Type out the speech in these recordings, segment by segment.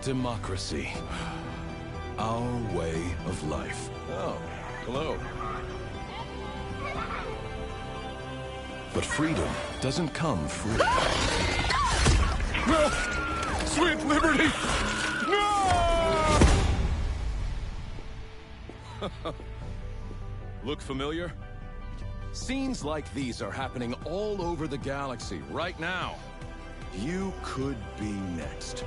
Democracy. Our way of life. Oh, hello. But freedom doesn't come free. No! Sweet liberty! No! Look familiar? Scenes like these are happening all over the galaxy right now. You could be next.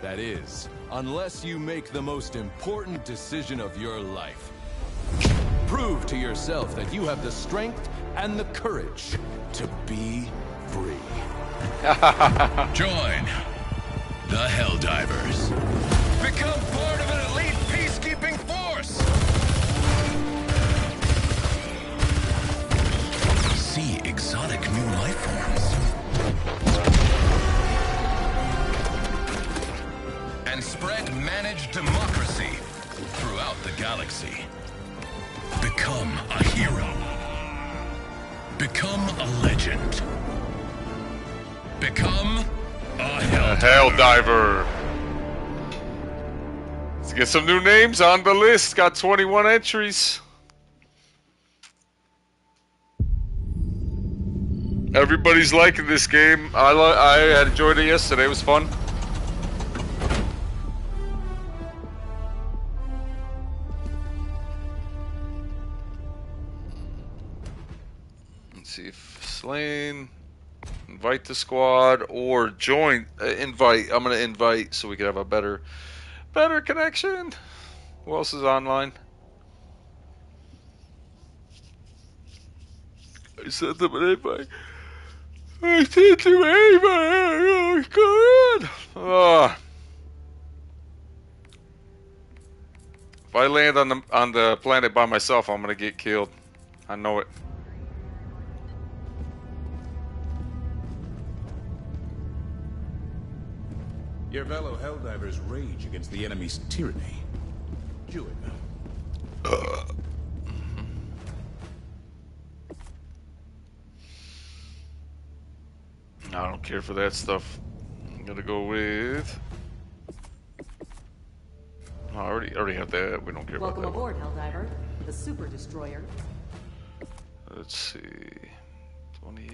That is, unless you make the most important decision of your life. Prove to yourself that you have the strength and the courage to be free. Join the Helldivers. Become part of an elite peacekeeping force. See exotic new life forms. And spread managed democracy throughout the galaxy. Become a hero. Become a legend. Become a Helldiver. Let's get some new names on the list. Got 21 entries. Everybody's liking this game. I had enjoyed it yesterday. It was fun. Let's see if Slain, invite the squad, or join, invite. I'm gonna invite so we can have a better connection. Who else is online? I sent them an invite. I sent them an invite. Oh, God. If I land on the planet by myself, I'm gonna get killed. I know it. Your fellow Helldivers rage against the enemy's tyranny. Join them. I don't care for that stuff. I'm gonna go with. Oh, I already have that. We don't care Welcome about that. aboard, Helldiver, the Super Destroyer. Let's see. 28.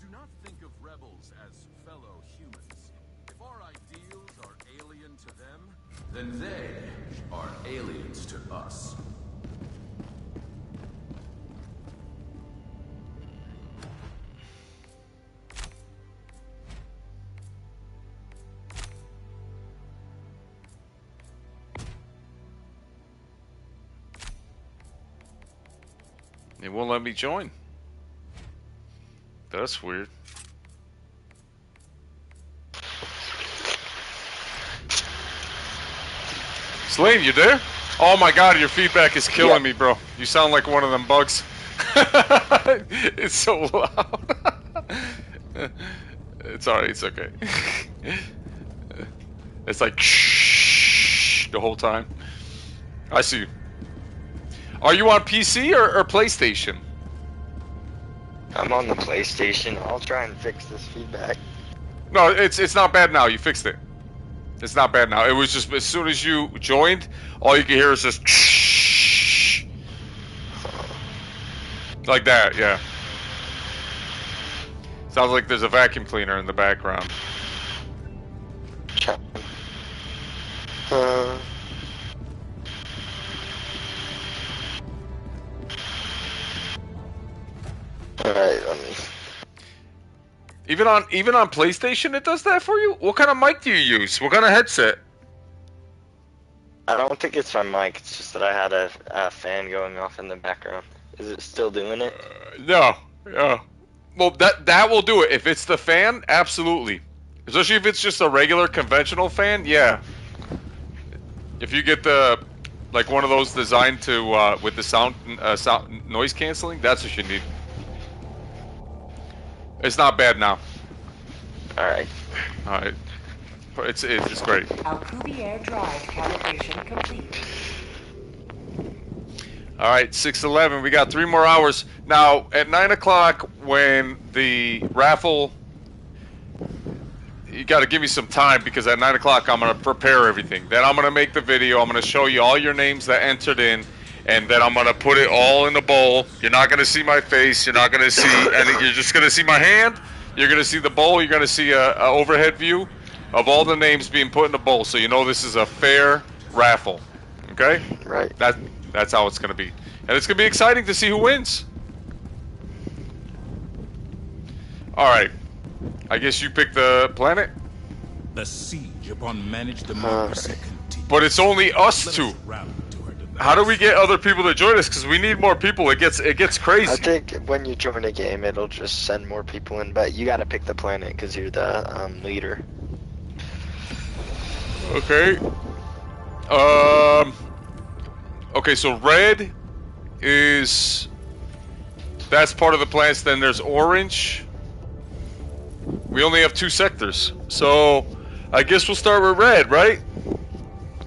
Do not think of rebels as fellow humans. If our ideals are alien to them, then they are aliens to us. It won't let me join. That's weird. Slave, you there? Oh my god, your feedback is killing me, bro. You sound like one of them bugs. It's so loud. It's alright, it's okay. It's like shh the whole time. I see you. Are you on PC or PlayStation? I'm on the PlayStation. I'll try and fix this feedback. No, it's not bad now. You fixed it. It's not bad now. It was just as soon as you joined, all you can hear is just shh. Like that, yeah. Sounds like there's a vacuum cleaner in the background. Alright, let me... Even on PlayStation it does that for you? What kind of mic do you use? What kind of headset? I don't think it's my mic, it's just that I had a fan going off in the background. Is it still doing it? No. Well, that will do it. If it's the fan, absolutely. Especially if it's just a regular conventional fan, yeah. If you get the like one of those designed to with the sound noise canceling, that's what you need. It's not bad now. Alright. Alright. It's great. Alcubierre Drive calibration complete. Alright, 6:11. We got 3 more hours. Now, at 9 o'clock, when the raffle you got to give me some time because at 9 o'clock I'm gonna prepare everything. Then I'm gonna make the video. I'm gonna show you all your names that entered in, and then I'm gonna put it all in a bowl. You're not gonna see my face. You're not gonna see any. You're just gonna see my hand. You're gonna see the bowl. You're gonna see a overhead view of all the names being put in the bowl, so you know this is a fair raffle. Okay? Right. That's how it's gonna be, and it's gonna be exciting to see who wins. All right. I guess you picked the planet. The siege upon managed democracy continues. But it's only us two. How do we get other people to join us? Because we need more people. It gets crazy. I think when you join a game, it'll just send more people in, but you gotta pick the planet because you're the leader. Okay. Okay, so red is... That's part of the planets. Then there's orange. We only have 2 sectors. So, I guess we'll start with red, right?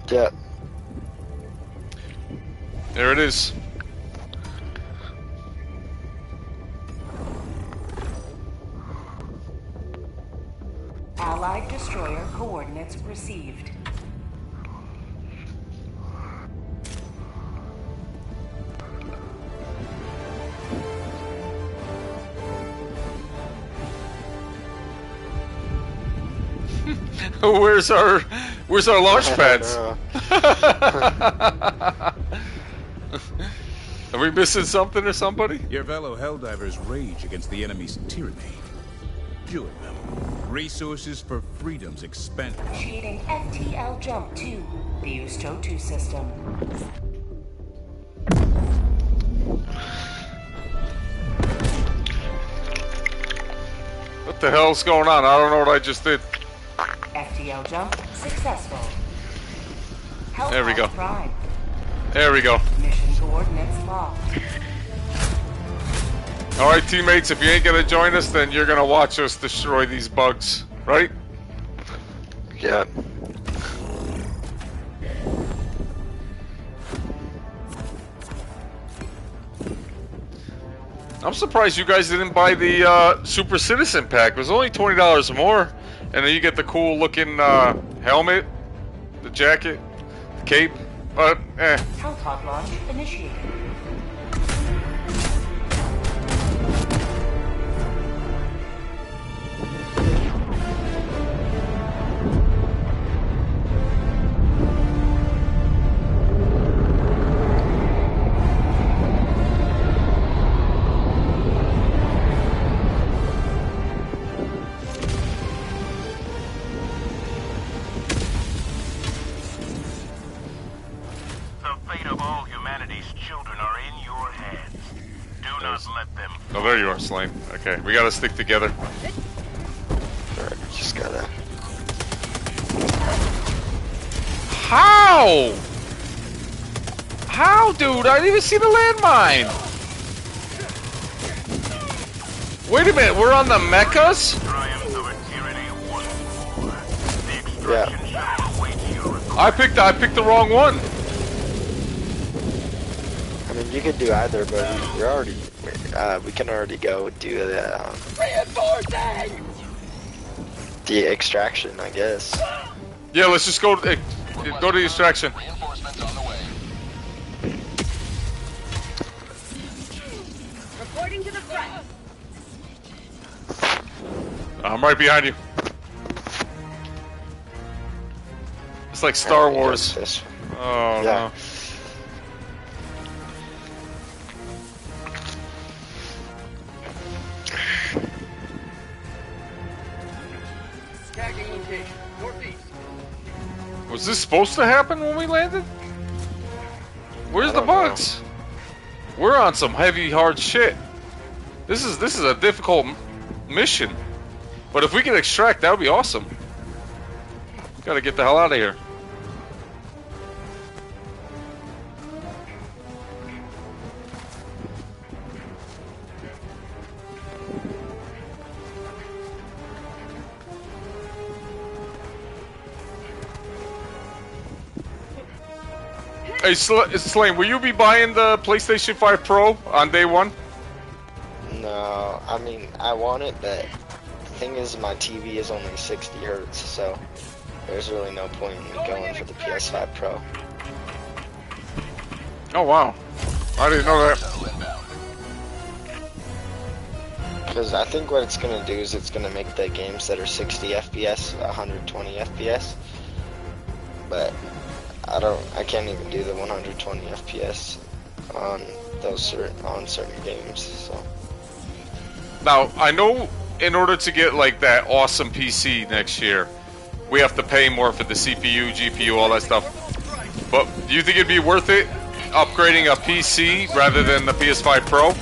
Yeah. There it is. Allied destroyer coordinates received. Where's our launch pads? Are we missing something or somebody? Your fellow Helldivers rage against the enemy's tyranny. Join them. Resources for freedom's expanded. Initiating FTL jump to the Usto 2 system. What the hell's going on? I don't know what I just did. FTL jump successful. There we go. Prime. There we go. Mission coordinates locked. Alright, teammates, if you ain't gonna join us, then you're gonna watch us destroy these bugs, right? Yeah. I'm surprised you guys didn't buy the Super Citizen Pack. It was only $20 more. And then you get the cool looking helmet, the jacket, the cape, but Hellpod launch initiated. Oh, there you are, Slane. Okay, we gotta stick together. Alright, just gotta... How? How, dude? I didn't even see the landmine. Wait a minute, we're on the mechas? Yeah. I picked the wrong one. I mean, you could do either, but we're already... we can already go do the... Reinforcing! the extraction, I guess. Yeah, let's just go to the extraction. Reinforcements on the way. Reporting to the front. I'm right behind you. It's like Star Wars. This. Oh, Yeah. no. Tagging location, northeast. Was this supposed to happen when we landed? Where's the don't know. bugs? We're on some heavy, hard shit. This is a difficult mission. But if we can extract, that would be awesome. Gotta get the hell out of here. Hey, Slane, will you be buying the PlayStation 5 Pro on day one? No, I mean, I want it, but thing is, my TV is only 60 hertz, so there's really no point in me going for the PS5 Pro. Oh wow, I didn't know that. Because I think what it's gonna do is it's gonna make the games that are 60 FPS 120 FPS. But I can't even do the 120 FPS on certain games. So Now I know in order to get like that awesome PC next year, we have to pay more for the CPU, GPU, all that stuff. But do you think it'd be worth it upgrading a PC rather than the PS5 Pro?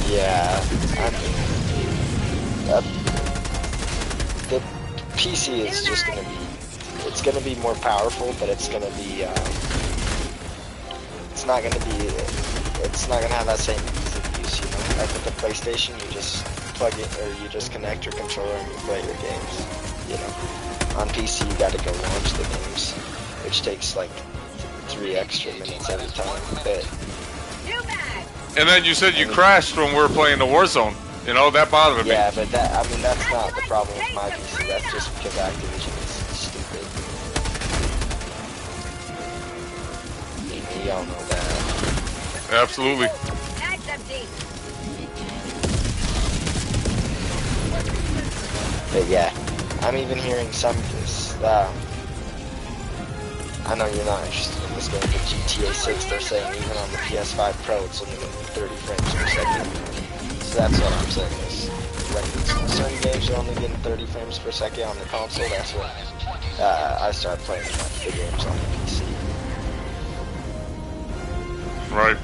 yeah, I mean, the PC is just gonna be, it's gonna be more powerful, but it's gonna be, it's not gonna have that same ease of use, you know? Like with the PlayStation, you just plug it, or you just connect your controller and you play your games, you know? On PC, you gotta go launch the games, which takes like 3 extra minutes every time, but... And then you said you crashed when we were playing the Warzone. You know, that bothered me. Yeah, but that, I mean, that's not the problem with my PC, that's just because Activision is stupid. Y'all know that. Absolutely. But yeah, I'm even hearing some of this, I know you're not interested in this game, but GTA 6, they're saying even on the PS5 Pro, it's only going to be 30 frames per second. So that's what I'm saying is, when certain games are only getting 30 frames per second on the console, that's when I start playing the games on the PC. Right.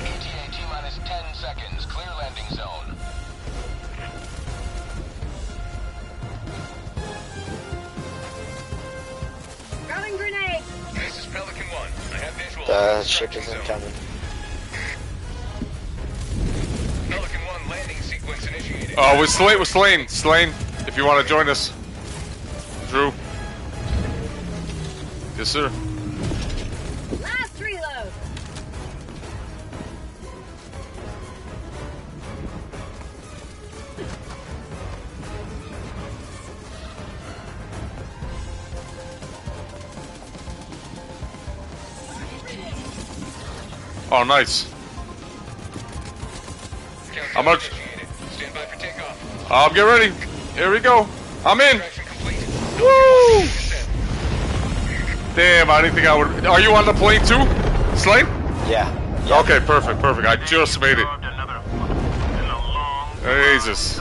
ETA T-minus 10 seconds. Clear landing zone. Throwing grenade. This is Pelican 1. I have visual. The ship is incoming. Pelican 1 landing sequence initiated. With Slane. Slane, if you want to join us. Drew. Yes, sir. Last reload. Oh, nice. How much? Stand by for takeoff. Get ready. Here we go. I'm in. Extraction complete. Woo! Damn, I didn't think I would. Are you on the plane too, Slane? Yeah. Okay, perfect. I just made it. Jesus.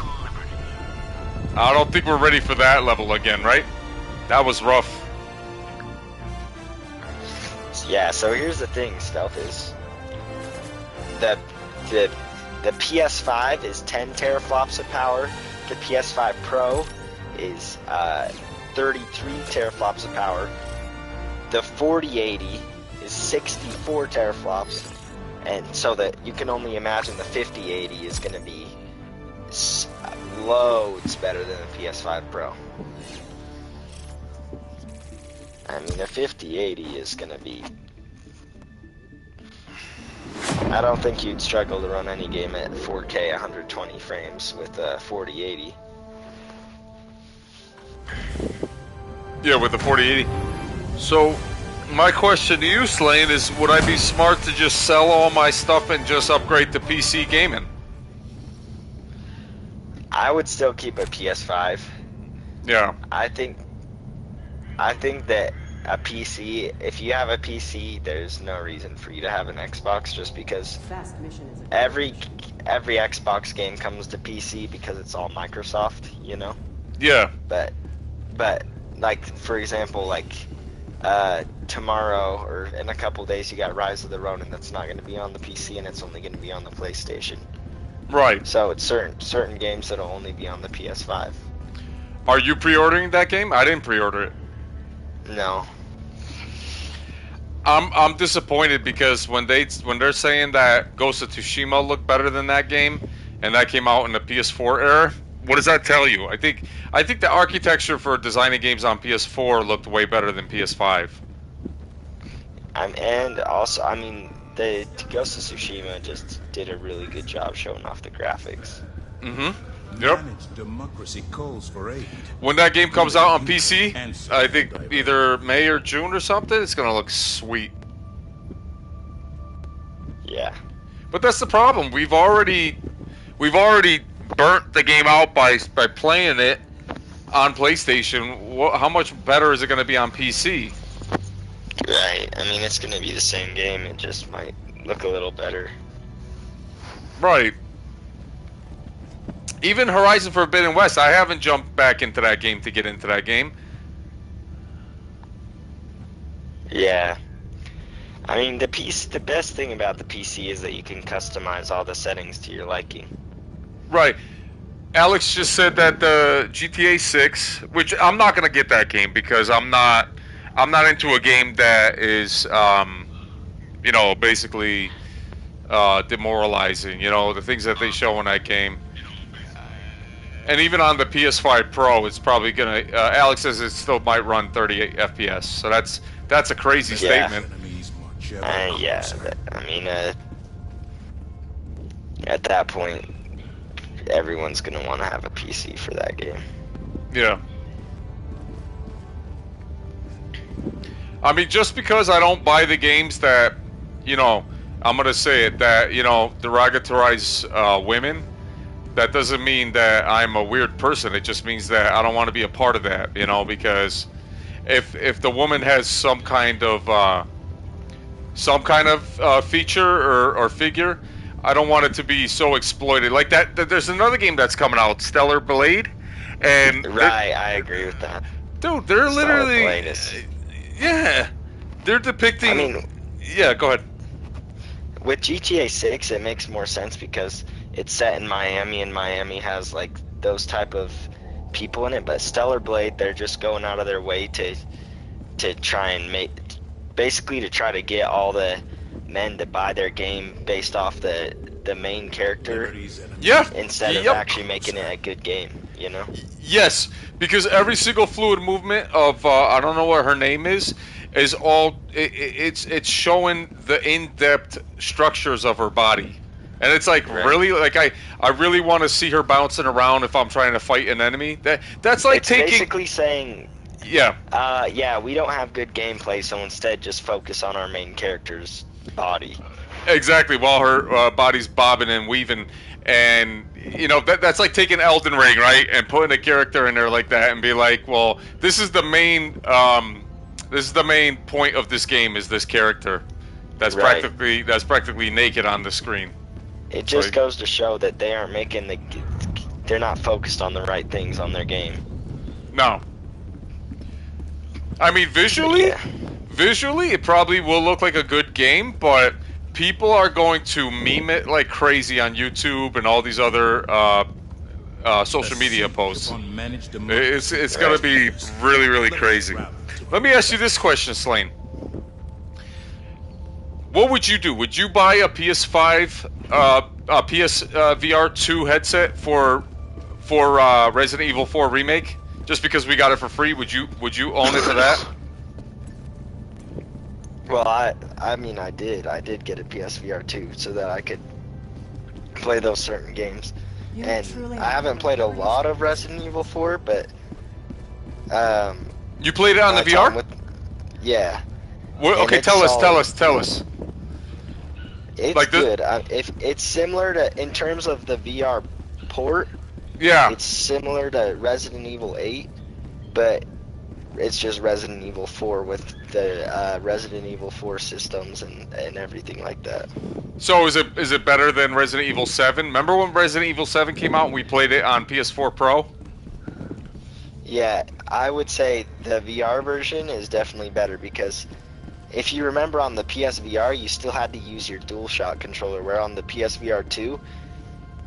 I don't think we're ready for that level again, right? That was rough. Yeah, so here's the thing, Stealth, is the PS5 is 10 teraflops of power. The PS5 Pro is 33 teraflops of power. The 4080 is 64 teraflops, and so that you can only imagine the 5080 is going to be loads better than the PS5 Pro. I mean, the 5080 is going to be... I don't think you'd struggle to run any game at 4K 120 frames with a 4080. Yeah, with the 4080. So, my question to you, Slane, is would I be smart to just sell all my stuff and just upgrade to PC gaming? I would still keep a PS5. Yeah. I think that a PC, if you have a PC, there's no reason for you to have an Xbox, just because every Xbox game comes to PC because it's all Microsoft, you know? Yeah. But like, for example, like tomorrow or in a couple days you got Rise of the Ronin that's not going to be on the PC and it's only going to be on the PlayStation. Right. So it's certain games that'll only be on the PS5. Are you pre-ordering that game? I didn't pre-order it. No. I'm disappointed because when they're saying that Ghost of Tsushima looked better than that game, and that came out in the PS4 era, what does that tell you? I think the architecture for designing games on PS4 looked way better than PS5. And also, I mean, the Ghost of Tsushima just did a really good job showing off the graphics. Yep. Managed democracy calls for aid. When that game comes out on PC, I think either May or June or something, it's gonna look sweet. Yeah. But that's the problem. We've already burnt the game out by playing it on PlayStation. How much better is it going to be on PC? Right. I mean, it's going to be the same game. It just might look a little better. Right. Even Horizon Forbidden West, I haven't jumped back into that game to get into that game. Yeah. I mean, the best thing about the PC is that you can customize all the settings to your liking. Right. Alex just said that the GTA 6, which I'm not gonna get that game because I'm not into a game that is, you know, basically demoralizing. You know, the things that they show in that game. And even on the PS5 Pro, it's probably gonna. Alex says it still might run 38 FPS. So that's a crazy statement. Yeah. I mean, at that point, everyone's gonna want to have a PC for that game. Yeah. I mean, just because I don't buy the games that, you know, I'm gonna say it, that, you know, derogatorize women, that doesn't mean that I'm a weird person. It just means that I don't want to be a part of that, you know, because if the woman has some kind of feature or figure, I don't want it to be so exploited. Like that there's another game that's coming out, Stellar Blade, and right, I agree with that. Dude, they're literally yeah, they're depicting. I mean, yeah, go ahead. With GTA 6, it makes more sense because it's set in Miami, and Miami has like those type of people in it. But Stellar Blade, they're just going out of their way to try and basically to try to get all the men to buy their game based off the main character. Yeah. Instead of actually making it a good game, you know? Yes, because every single fluid movement of I don't know what her name is all it's showing the in-depth structures of her body. And it's like, really, like I really want to see her bouncing around if I'm trying to fight an enemy. That's like it's taking basically saying, yeah, we don't have good gameplay, so instead just focus on our main character's body. Exactly, while her body's bobbing and weaving, and you know that's like taking Elden Ring, right, and putting a character in there like that and be like, well, this is the main point of this game is this character that's practically naked on the screen. It just goes to show that they aren't they're not focused on the right things on their game. No. I mean, visually, it probably will look like a good game, but people are going to meme it like crazy on YouTube and all these other social media posts. It's going to be really, really crazy. Let me ask you this question, Slane. What would you do? Would you buy a PS5, a PSVR 2 headset for Resident Evil 4 Remake? Just because we got it for free, would you own it for that? Well, I mean, I did get a PSVR 2 so that I could play those certain games. And I haven't played a lot of Resident Evil 4, but you played it on the VR? Yeah. Well, okay, tell us. It's like good. If it's similar to, in terms of the VR port, yeah, it's similar to Resident Evil 8, but it's just Resident Evil 4 with the Resident Evil 4 systems and everything like that. So is it better than Resident Evil 7? Remember when Resident Evil 7 came out and we played it on PS4 Pro? Yeah, I would say the VR version is definitely better because if you remember on the PSVR, you still had to use your DualShock controller, where on the PSVR 2,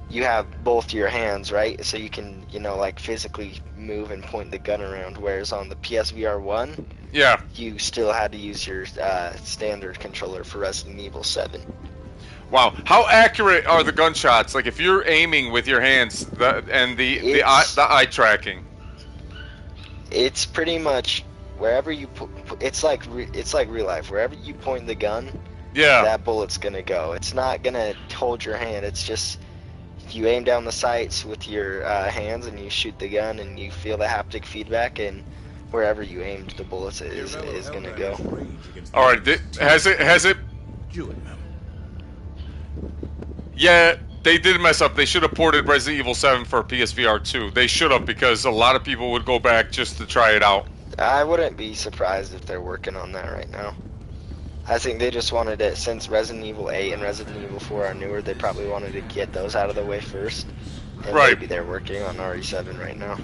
you have both your hands, right? So you can, you know, like physically move and point the gun around, whereas on the PSVR 1, yeah, you still had to use your standard controller for Resident Evil 7. Wow, how accurate are the gunshots? Like if you're aiming with your hands and the eye tracking? It's pretty much wherever you put. It's like real life. Wherever you point the gun, Yeah. that bullet's gonna go. It's not gonna hold your hand. It's just you aim down the sights with your hands and you shoot the gun and you feel the haptic feedback, and wherever you aimed the bullets is gonna go. All right. Has it? Yeah, they did mess up. They should have ported Resident Evil 7 for PSVR 2. They should have, because a lot of people would go back just to try it out. I wouldn't be surprised if they're working on that right now. I think they just wanted it, since Resident Evil 8 and Resident Evil 4 are newer, they probably wanted to get those out of the way first. And Right. maybe they're working on RE7 right now.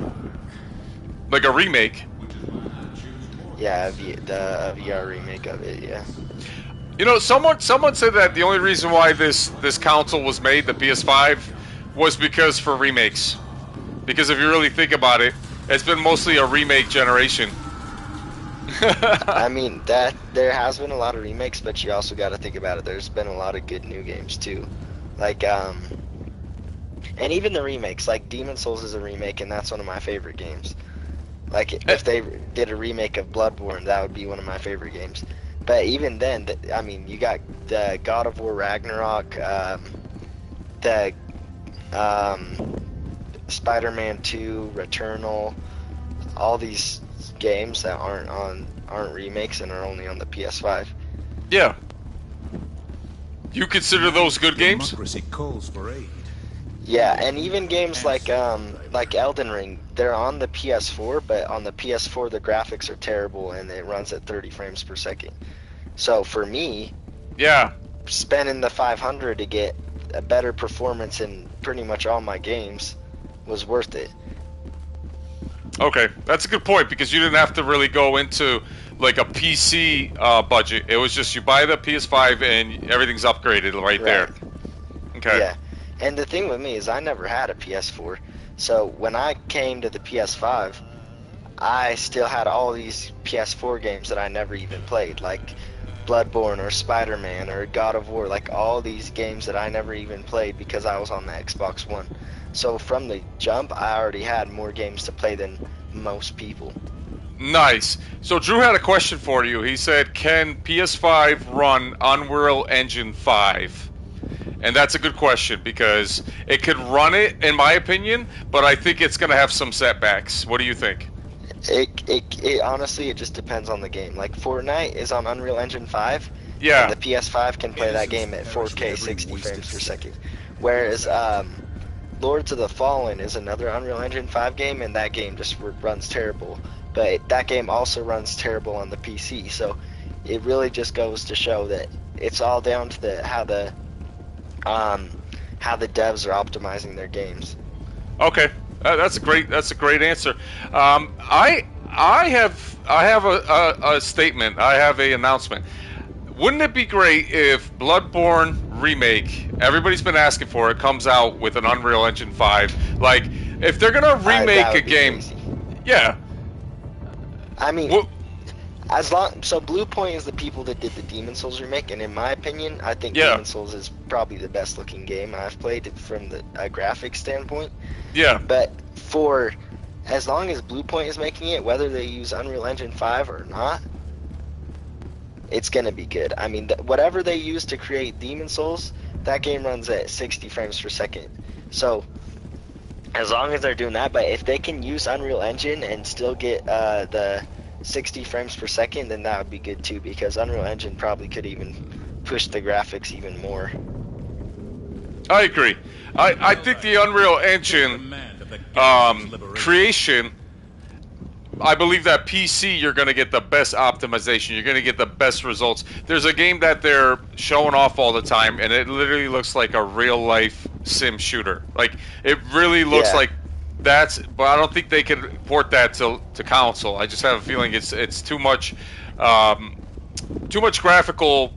Like a remake. Yeah, the VR remake of it, yeah. You know, someone said that the only reason why this console was made, the PS5, was because for remakes. Because if you really think about it, it's been mostly a remake generation. I mean, there has been a lot of remakes, but you also got to think about it. There's been a lot of good new games too, like and even the remakes. Like Demon Souls is a remake, and that's one of my favorite games. Like if they did a remake of Bloodborne, that would be one of my favorite games. But even then, I mean, you got the God of War Ragnarok, the Spider-Man 2, Returnal, all these games that aren't remakes and are only on the PS5. Yeah. You consider those good games? Democracy calls for aid. Yeah, and even games like Elden Ring, they're on the PS4, but on the PS4 the graphics are terrible and it runs at 30 frames per second. So for me, Yeah. spending the $500 to get a better performance in pretty much all my games was worth it. Okay, that's a good point, because you didn't have to really go into like a PC budget. It was just you buy the PS5 and everything's upgraded right there. Okay. Yeah, and the thing with me is I never had a PS4, so when I came to the PS5, I still had all these PS4 games that I never even played, like Bloodborne or Spider-Man or God of War, like all these games that I never even played because I was on the Xbox One. So from the jump, I already had more games to play than most people. Nice. So Drew had a question for you. He said, can PS5 run Unreal Engine 5? And that's a good question, because it could run it, in my opinion, but I think it's going to have some setbacks. What do you think? It honestly, it just depends on the game. Like Fortnite is on Unreal Engine 5. Yeah. And the PS5 can play that game at 4K 60 frames per second. Whereas Lords of the Fallen is another Unreal Engine 5 game, and that game just runs terrible. But that game also runs terrible on the PC. So it really just goes to show that it's all down to how the devs are optimizing their games. Okay. That's a great answer. I have a statement. I have a announcement. Wouldn't it be great if Bloodborne remake, everybody's been asking for it, comes out with an Unreal Engine 5? Like, if they're gonna remake a game, crazy. yeah. I mean, so Blue Point is the people that did the Demon Souls remake, and in my opinion, I think Demon Souls is probably the best looking game I've played from the graphics standpoint. Yeah. But for as long as Blue Point is making it, whether they use Unreal Engine 5 or not, it's gonna be good. I mean, whatever they use to create Demon Souls, that game runs at 60 frames per second. So as long as they're doing that, but if they can use Unreal Engine and still get the 60 frames per second, then that would be good too, because Unreal Engine probably could even push the graphics even more. I agree. I think the Unreal Engine creation, I believe that PC, you're going to get the best optimization. You're going to get the best results. There's a game that they're showing off all the time, and it literally looks like a real-life sim shooter. Like, it really looks like but I don't think they can port that to console. I just have a feeling it's too much graphical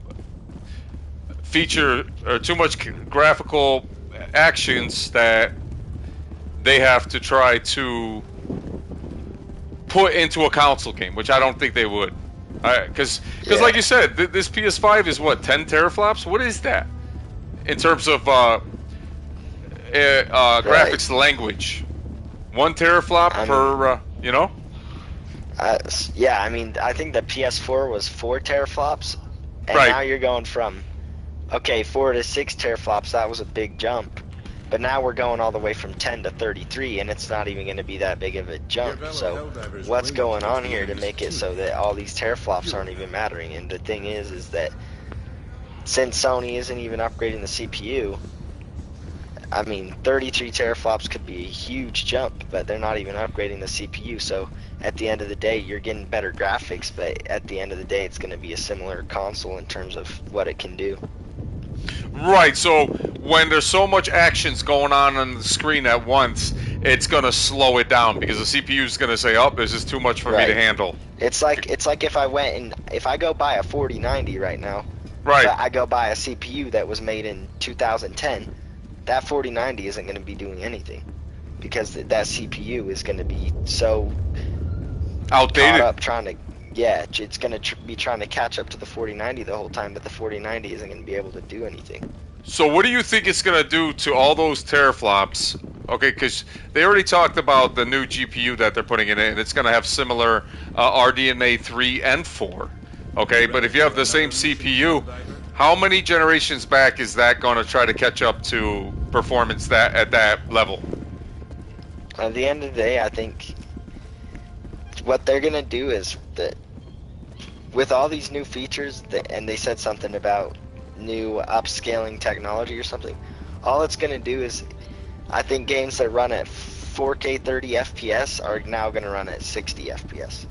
feature, or too much graphical actions that they have to try to put into a console game, which I don't think they would. Because like you said, this PS5 is what, 10 teraflops? What is that in terms of graphics language? 1 teraflop per, you know? Yeah, I mean, I think the PS4 was 4 teraflops, And Right. now you're going from, okay, 4 to 6 teraflops, that was a big jump. But now we're going all the way from 10 to 33, and it's not even going to be that big of a jump. So what's going on here to make it so that all these teraflops aren't even mattering? And the thing is that since Sony isn't even upgrading the CPU, I mean, 33 teraflops could be a huge jump, but they're not even upgrading the CPU. So at the end of the day, you're getting better graphics, but at the end of the day, it's going to be a similar console in terms of what it can do. Right, so when there's so much actions going on the screen at once, it's going to slow it down because the CPU is going to say, oh, this is too much for me to handle. It's like if I went and if I go buy a 4090 right now, Right. but I go buy a CPU that was made in 2010, that 4090 isn't going to be doing anything because that CPU is going to be so Outdated. caught up trying to, yeah, it's going to be trying to catch up to the 4090 the whole time, but the 4090 isn't going to be able to do anything. So what do you think it's going to do to all those teraflops? Okay, because they already talked about the new GPU that they're putting in it, and it's going to have similar RDNA 3 and 4. Okay, but if you have the same CPU, how many generations back is that going to try to catch up to performance that at that level? At the end of the day, I think what they're going to do is that with all these new features, and they said something about new upscaling technology or something, all it's going to do is, I think games that run at 4K 30 FPS are now going to run at 60 FPS.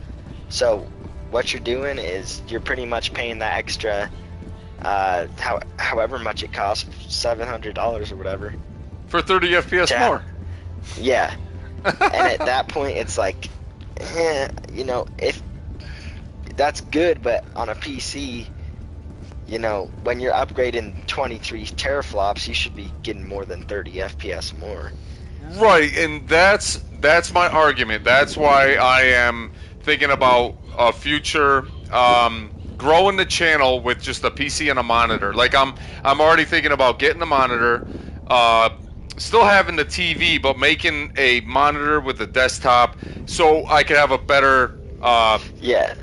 So what you're doing is you're pretty much paying that extra, however much it costs, $700 or whatever. For 30 FPS more. Yeah. And at that point, it's like, you know, if that's good, but on a PC, you know, when you're upgrading 23 teraflops, you should be getting more than 30 FPS more. Right, and that's my argument. That's why I am thinking about a future growing the channel with just a PC and a monitor. Like I'm already thinking about getting a monitor, still having the TV, but making a monitor with a desktop so I can have a better. Yeah.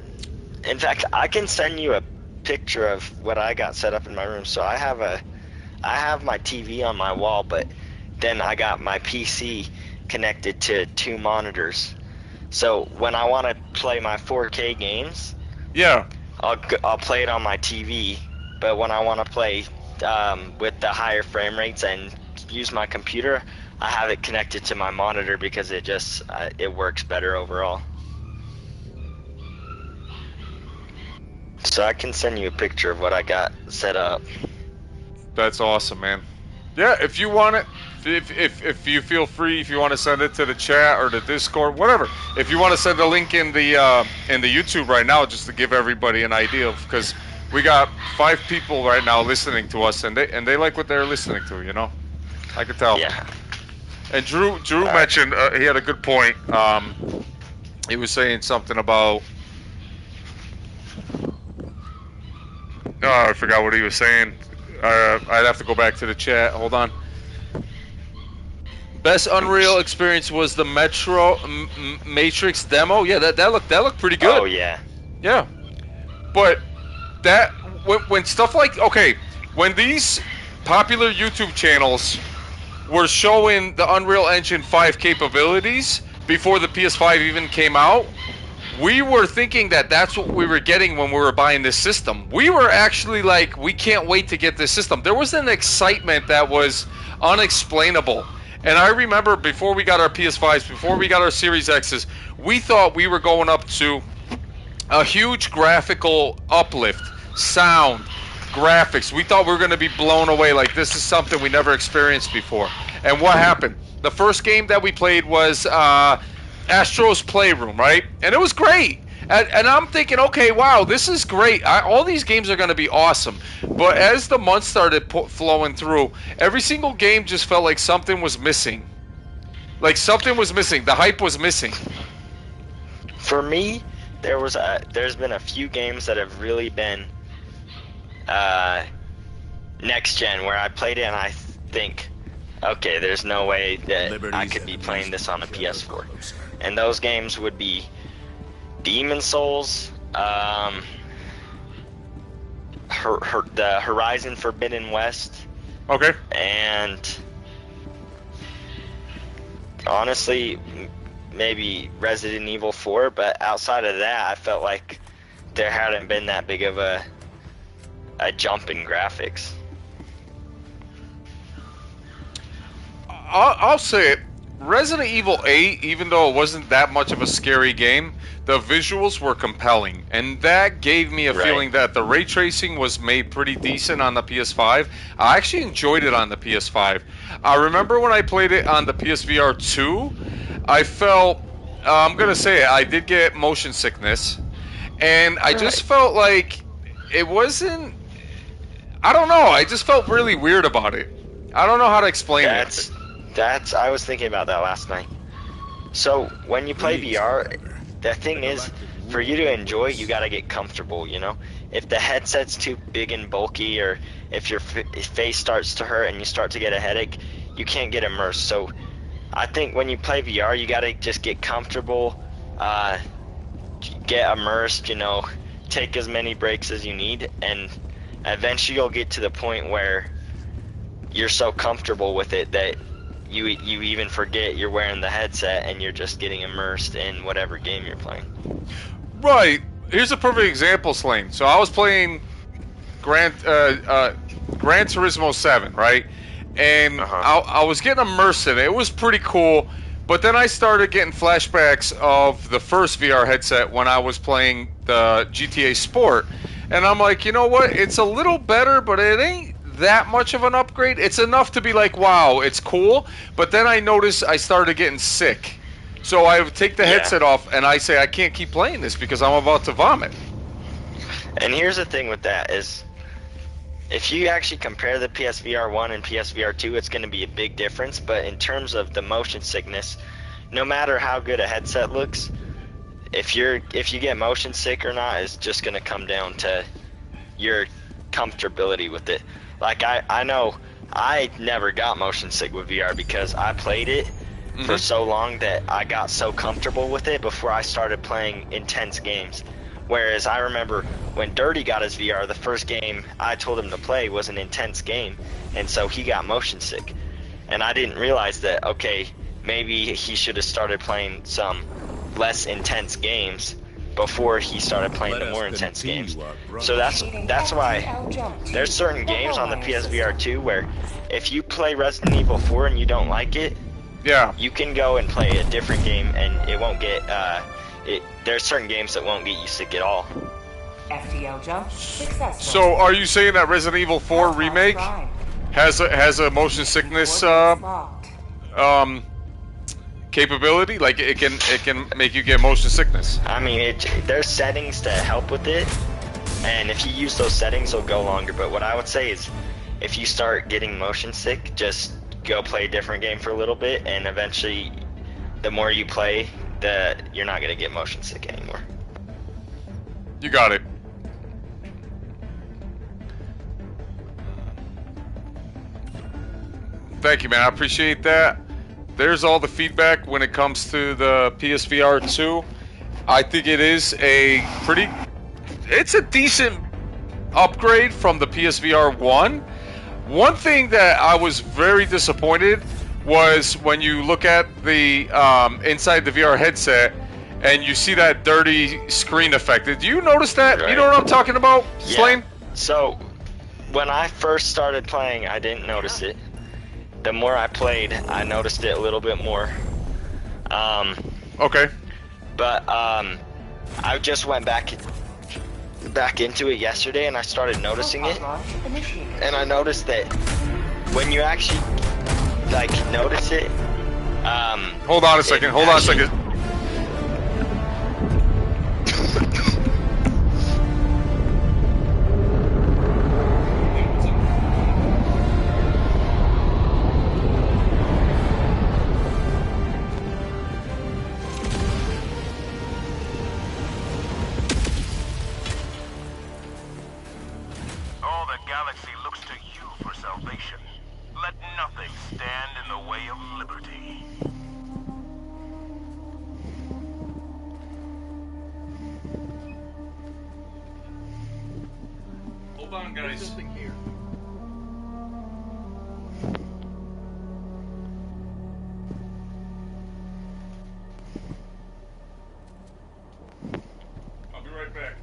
In fact, I can send you a picture of what I got set up in my room. So I have my TV on my wall, but then I got my PC connected to 2 monitors. So when I want to play my 4K games, Yeah. I'll play it on my TV. But when I want to play with the higher frame rates and use my computer, I have it connected to my monitor because it just it works better overall. So I can send you a picture of what I got set up. That's awesome, man. Yeah, if you want it, if you feel free, if you want to send it to the chat or the Discord, whatever. If you want to send a link in the YouTube right now, just to give everybody an idea, because we got 5 people right now listening to us, and they like what they're listening to. You know, I can tell. Yeah. And Drew mentioned he had a good point. He was saying something about. Oh, I forgot what he was saying. I'd have to go back to the chat. Hold on. Best Unreal experience was the Matrix demo. Yeah, that looked pretty good. Oh yeah. Yeah, but that when stuff like when these popular YouTube channels were showing the Unreal Engine 5 capabilities before the PS5 even came out, we were thinking that that's what we were getting when we were buying this system. We were actually like, we can't wait to get this system. There was an excitement that was unexplainable. And I remember before we got our PS5s, before we got our Series X's, we thought we were going up to a huge graphical uplift, sound, graphics. We thought we were going to be blown away, like this is something we never experienced before. And what happened? The first game that we played was Astro's Playroom, right? And it was great. And I'm thinking, okay, wow, this is great. All these games are going to be awesome. But as the months started flowing through, every single game just felt like something was missing. Like something was missing. The hype was missing. For me, there's been a few games that have really been next gen where I played it and I think, okay, there's no way that I could be playing this on a PS4. And those games would be Demon Souls, the Horizon Forbidden West, Okay. and honestly, maybe Resident Evil 4. But outside of that, I felt like there hadn't been that big of a jump in graphics. I'll say it. Resident Evil 8, even though it wasn't that much of a scary game, the visuals were compelling, and that gave me a feeling that the ray tracing was made pretty decent on the PS5. I actually enjoyed it on the PS5. I remember when I played it on the PSVR 2, I felt, I'm gonna say it, I did get motion sickness, and I just felt like it wasn't, I don't know, I just felt really weird about it. I don't know how to explain it. I was thinking about that last night. So when you play VR, the thing is, for you to enjoy, you gotta get comfortable, you know? If the headset's too big and bulky, or if your face starts to hurt and you start to get a headache, you can't get immersed. So I think when you play VR, you gotta just get comfortable, get immersed, you know, take as many breaks as you need, and eventually you'll get to the point where you're so comfortable with it that you even forget you're wearing the headset and you're just getting immersed in whatever game you're playing. Right. Here's a perfect example, Slane. So I was playing Gran Turismo 7, right? And I was getting immersed in it. It was pretty cool. But then I started getting flashbacks of the first VR headset when I was playing the GTA Sport. And I'm like, you know what? It's a little better, but it ain't that much of an upgrade. It's enough to be like, wow, it's cool. But then I noticed I started getting sick. So I would take the headset off and I say, I can't keep playing this because I'm about to vomit. And here's the thing with that is, if you actually compare the PSVR 1 and PSVR 2, it's going to be a big difference. But in terms of the motion sickness, no matter how good a headset looks, if you get motion sick or not, is just going to come down to your comfortability with it. Like I know I never got motion sick with VR because I played it for so long that I got so comfortable with it before I started playing intense games. Whereas I remember when Dirty got his VR, the first game I told him to play was an intense game, and so he got motion sick. And I didn't realize that, okay, maybe he should have started playing some less intense games before he started playing the more intense games. So that's why there's certain games on the PSVR 2 where if you play Resident Evil 4 and you don't like it, you can go and play a different game and it won't get there's certain games that won't get you sick at all. FTL jump successful. So are you saying that Resident Evil 4 remake has a motion sickness capability? Like it can make you get motion sickness? I mean, there's settings to help with it, and if you use those settings, it'll go longer. But what I would say is, if you start getting motion sick, just go play a different game for a little bit, and eventually, the more you play, you're not gonna get motion sick anymore. You got it. Thank you, man. I appreciate that. There's all the feedback when it comes to the PSVR 2. I think it is it's a decent upgrade from the PSVR 1. One thing that I was very disappointed was when you look at the inside the VR headset and you see that dirty screen effect. Did you notice that? Right. You know what I'm talking about, Slane? So when I first started playing, I didn't notice it. The more I played, I noticed it a little bit more. Okay. But I just went back into it yesterday and I started noticing it. And I noticed that when you actually notice it. Hold on a second. Hold on a second. All the galaxy looks to you for salvation. Let nothing stand in the way of liberty. on, guys. Something here. I'll be right back.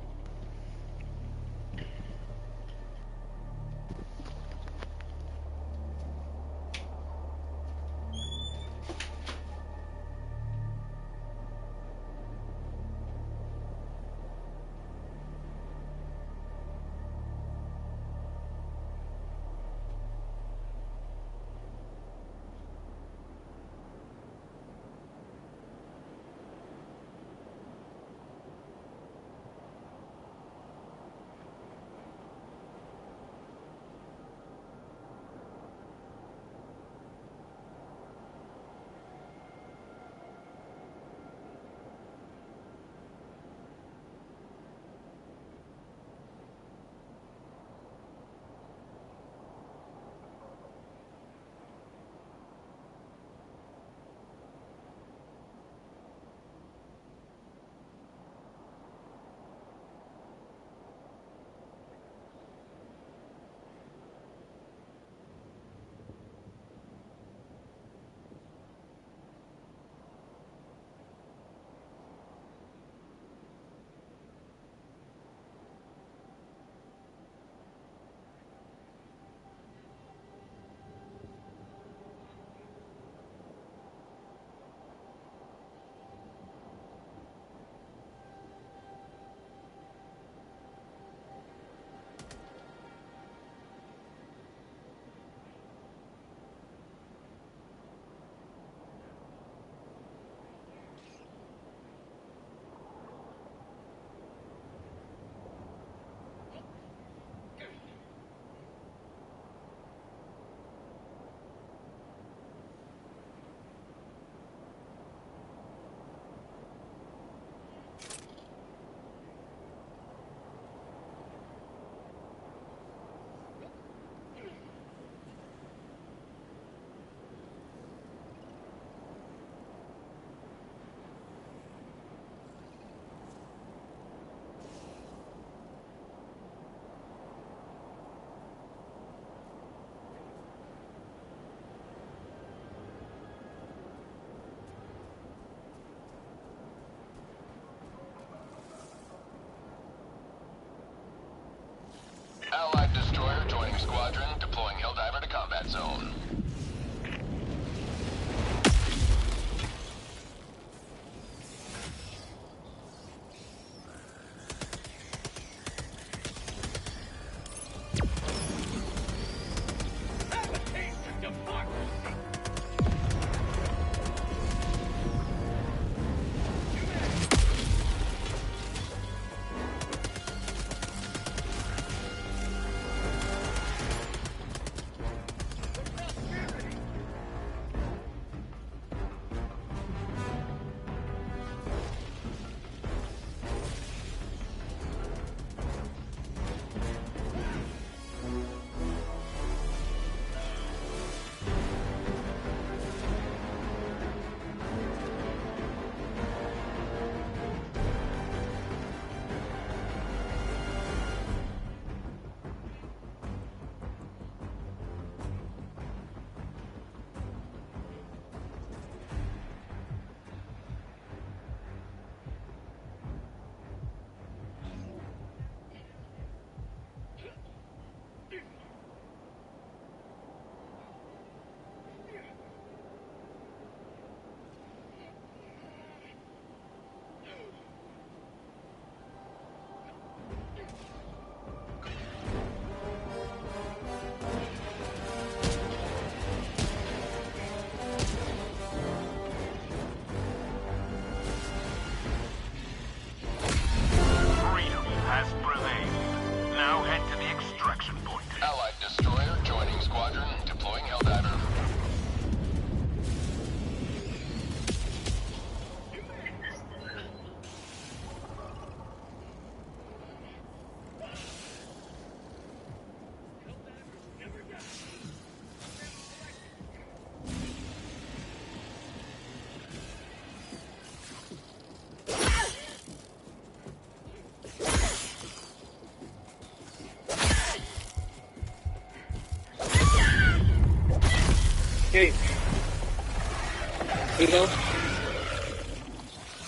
Hello?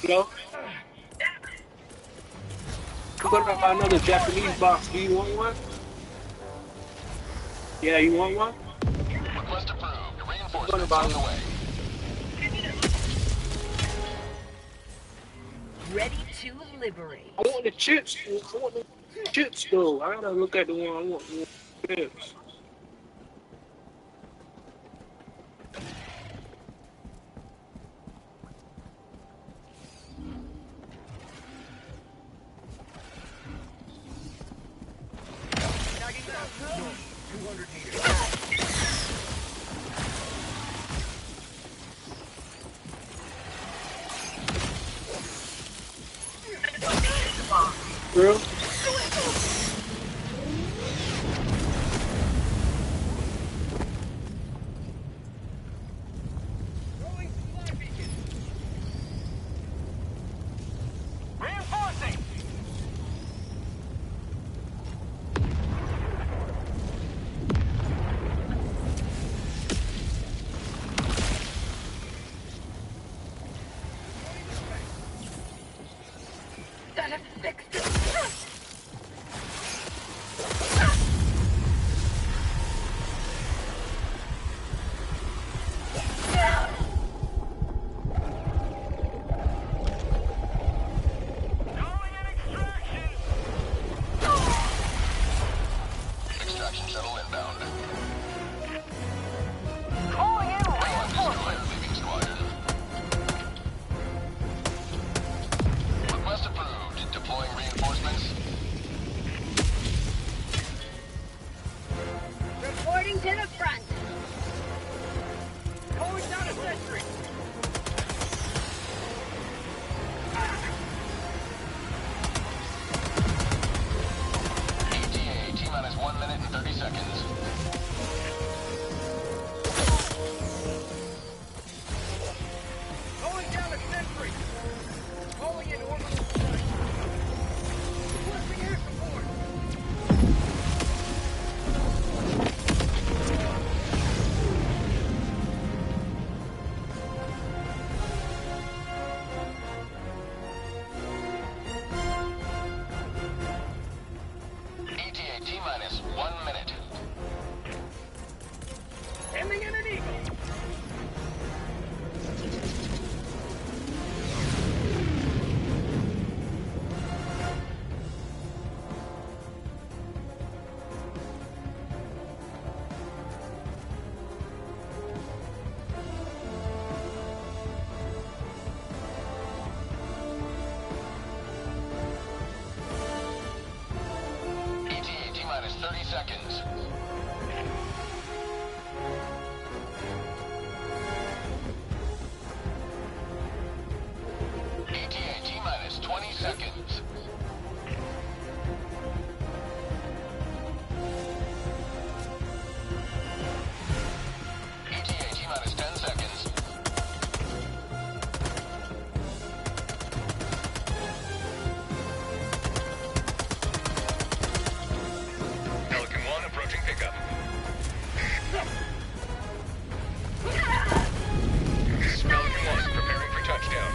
Hello? I'm gonna buy another Japanese box. Do you want one? Yeah, you want one? Request approved. I'm Reinforcements gonna buy on the one. way. Ready to liberate. I want the chips. I want the chips though. I gotta look at the one I want. The chips. Girl? Reinforcing! Gotta fix this. Extraction shuttle inbound. Calling in Destroyer reinforcements! leaving squadron. Request approved. Deploying reinforcements. Reporting to the front. Calling down a sentry! ETA T-minus 1 minute and 30 seconds. Calling down a sentry! Calling in orbital strike! Requesting air support! ETA T-minus 1 minute. Sending in an eagle! ETA T-minus 30 seconds. ETA T-minus 20 seconds. ETA T-minus 10 seconds. Pelican 1 approaching pickup. Pelican 1 preparing for touchdown.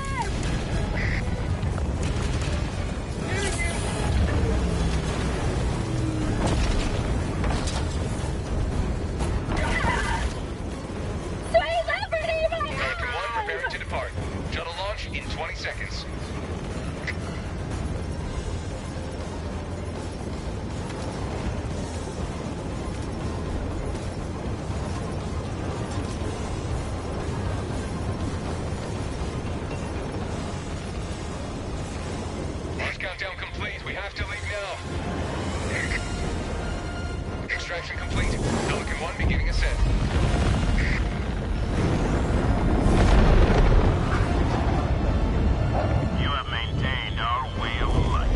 Sweet liberty, my Pelican 1 preparing to depart. Shuttle launch in 20 seconds. Launch countdown complete. We have to leave now. Extraction complete. Pelican 1 beginning ascent. You have maintained our way of life.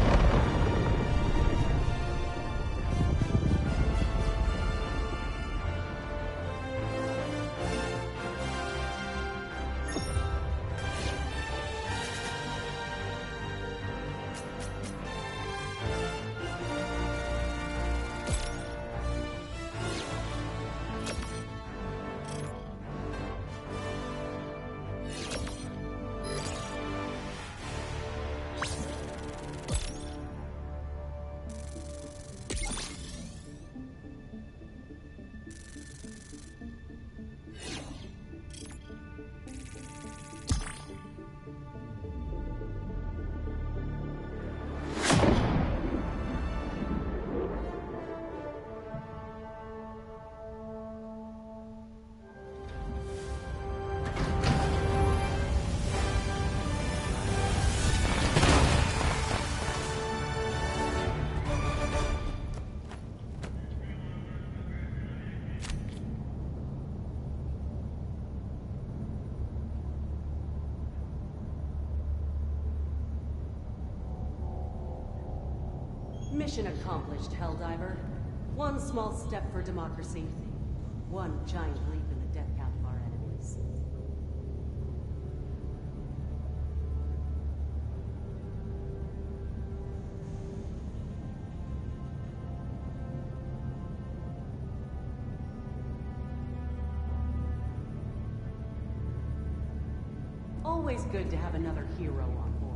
Mission accomplished, Helldiver. One small step for democracy. One giant leap in the death count of our enemies. Always good to have another hero on board.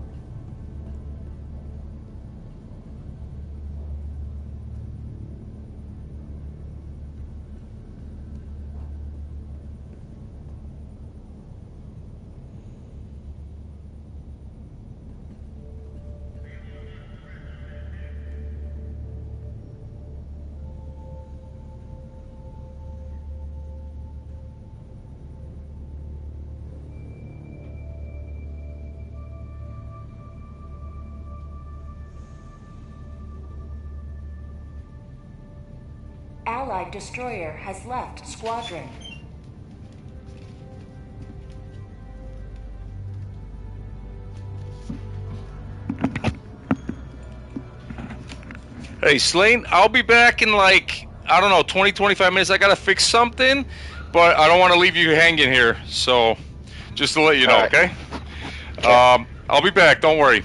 Allied destroyer has left squadron. Hey, Slane, I'll be back in like, I don't know, 20, 25 minutes. I gotta fix something, but I don't want to leave you hanging here. So, just to let you know, All right. okay? I'll be back. Don't worry.